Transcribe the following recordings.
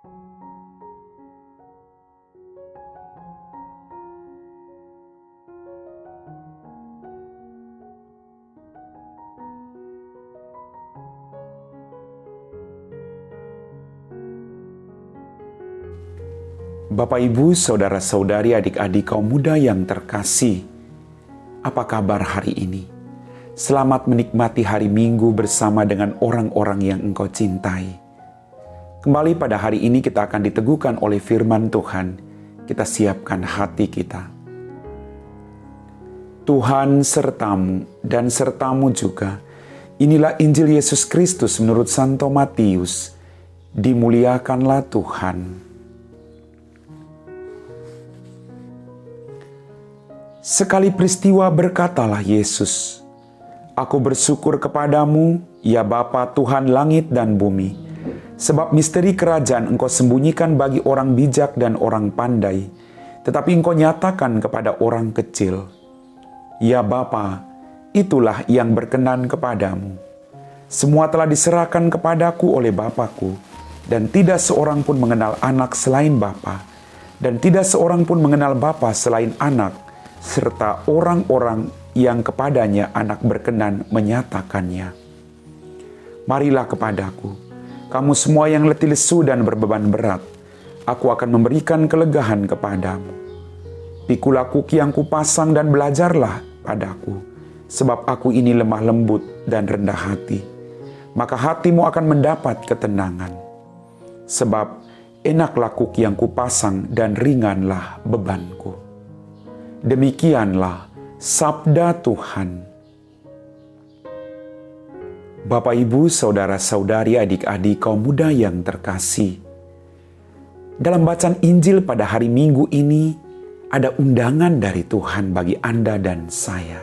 Bapak, Ibu, Saudara-saudari, adik-adik kaum muda yang terkasih, apa kabar hari ini? Selamat menikmati hari Minggu bersama dengan orang-orang yang Engkau cintai. Kembali pada hari ini kita akan diteguhkan oleh firman Tuhan. Kita siapkan hati kita. Tuhan sertamu dan sertamu juga. Inilah Injil Yesus Kristus menurut Santo Matius. Dimuliakanlah Tuhan. Sekali peristiwa berkatalah Yesus, "Aku bersyukur kepadamu, ya Bapa Tuhan langit dan bumi, sebab misteri kerajaan Engkau sembunyikan bagi orang bijak dan orang pandai, tetapi Engkau nyatakan kepada orang kecil. Ya Bapa, itulah yang berkenan kepadamu. Semua telah diserahkan kepadaku oleh Bapa-Ku, dan tidak seorang pun mengenal anak selain Bapa, dan tidak seorang pun mengenal Bapa selain anak, serta orang-orang yang kepadanya anak berkenan menyatakannya. Marilah kepadaku, kamu semua yang letih lesu dan berbeban berat, aku akan memberikan kelegahan kepadamu. Pikulah kuki yang kupasang dan belajarlah padaku, sebab aku ini lemah lembut dan rendah hati. Maka hatimu akan mendapat ketenangan. Sebab enaklah kuki yang kupasang dan ringanlah bebanku." Demikianlah sabda Tuhan. Bapak, Ibu, Saudara-saudari, adik-adik kaum muda yang terkasih, dalam bacaan Injil pada hari Minggu ini ada undangan dari Tuhan bagi Anda dan saya.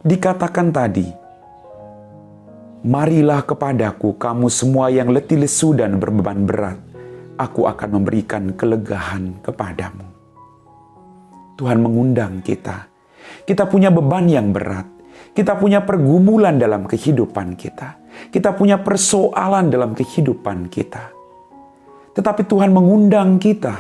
Dikatakan tadi, "Marilah kepadaku kamu semua yang letih lesu dan berbeban berat, aku akan memberikan kelegahan kepadamu." Tuhan mengundang kita. Kita punya beban yang berat. Kita punya pergumulan dalam kehidupan kita. Kita punya persoalan dalam kehidupan kita. Tetapi Tuhan mengundang kita.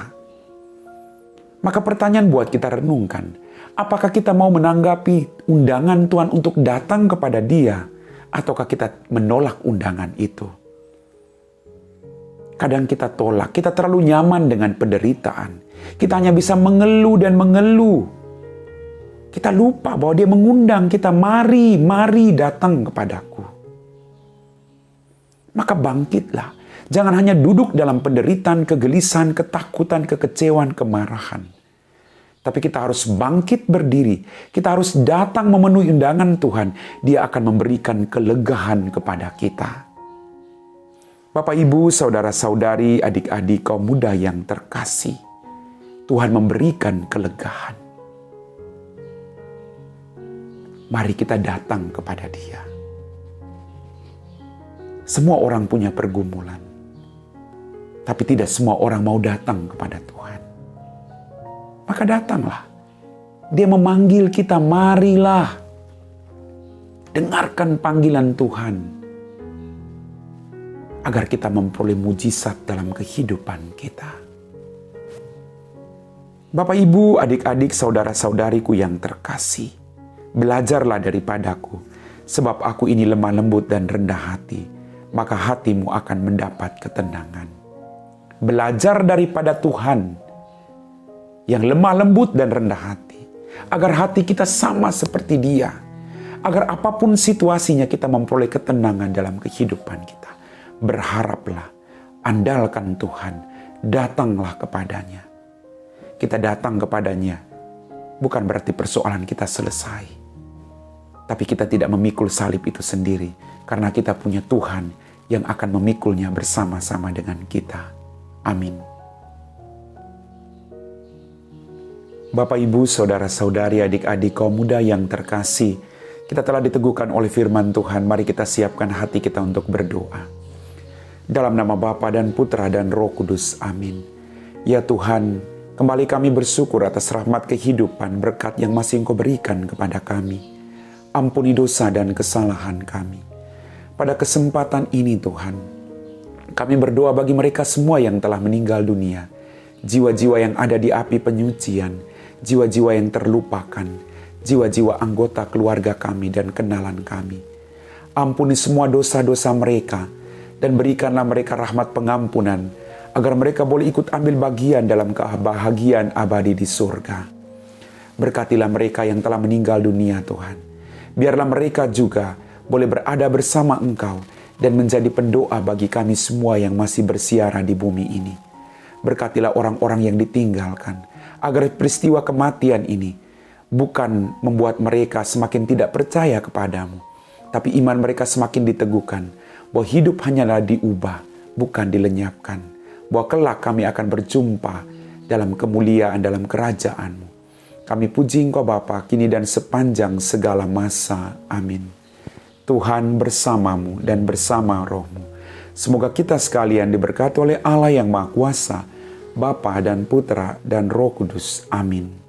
Maka pertanyaan buat kita renungkan, apakah kita mau menanggapi undangan Tuhan untuk datang kepada Dia, ataukah kita menolak undangan itu? Kadang kita tolak, kita terlalu nyaman dengan penderitaan. Kita hanya bisa mengeluh dan mengeluh. Kita lupa bahwa Dia mengundang kita, mari datang kepadaku. Maka bangkitlah. Jangan hanya duduk dalam penderitaan, kegelisahan, ketakutan, kekecewaan, kemarahan. Tapi kita harus bangkit berdiri. Kita harus datang memenuhi undangan Tuhan. Dia akan memberikan kelegahan kepada kita. Bapak, Ibu, Saudara-saudari, adik-adik kaum muda yang terkasih, Tuhan memberikan kelegahan. Mari kita datang kepada Dia. Semua orang punya pergumulan, tapi tidak semua orang mau datang kepada Tuhan. Maka datanglah. Dia memanggil kita, marilah. Dengarkan panggilan Tuhan, agar kita memperoleh mujizat dalam kehidupan kita. Bapak, Ibu, adik-adik, saudara-saudariku yang terkasih, belajarlah daripadaku, sebab aku ini lemah lembut dan rendah hati, maka hatimu akan mendapat ketenangan. Belajar daripada Tuhan yang lemah lembut dan rendah hati, agar hati kita sama seperti Dia, agar apapun situasinya kita memperoleh ketenangan dalam kehidupan kita. Berharaplah, andalkan Tuhan, datanglah kepadanya. Kita datang kepadanya bukan berarti persoalan kita selesai, tapi kita tidak memikul salib itu sendiri, karena kita punya Tuhan yang akan memikulnya bersama-sama dengan kita. Amin. Bapak, Ibu, Saudara-saudari, adik-adik kaum muda yang terkasih, kita telah diteguhkan oleh firman Tuhan. Mari kita siapkan hati kita untuk berdoa. Dalam nama Bapa dan Putra dan Roh Kudus. Amin. Ya Tuhan, kembali kami bersyukur atas rahmat kehidupan, berkat yang masih Engkau berikan kepada kami. Ampuni dosa dan kesalahan kami. Pada kesempatan ini Tuhan, Kami berdoa bagi mereka semua yang telah meninggal dunia, jiwa-jiwa yang ada di api penyucian, jiwa-jiwa yang terlupakan, jiwa-jiwa anggota keluarga kami dan kenalan kami. Ampuni semua dosa-dosa mereka, dan berikanlah mereka rahmat pengampunan, agar mereka boleh ikut ambil bagian dalam kebahagiaan abadi di surga. Berkatilah mereka yang telah meninggal dunia, Tuhan. Biarlah mereka juga boleh berada bersama Engkau dan menjadi pendoa bagi kami semua yang masih bersiara di bumi ini. Berkatilah orang-orang yang ditinggalkan, agar peristiwa kematian ini bukan membuat mereka semakin tidak percaya kepadamu, tapi iman mereka semakin diteguhkan, bahwa hidup hanyalah diubah, bukan dilenyapkan, bahwa kelak kami akan berjumpa dalam kemuliaan dalam kerajaan-Mu. Kami puji Engkau Bapa, kini dan sepanjang segala masa. Amin. Tuhan bersamamu dan bersama rohmu. Semoga kita sekalian diberkati oleh Allah yang Maha Kuasa, Bapa dan Putra dan Roh Kudus. Amin.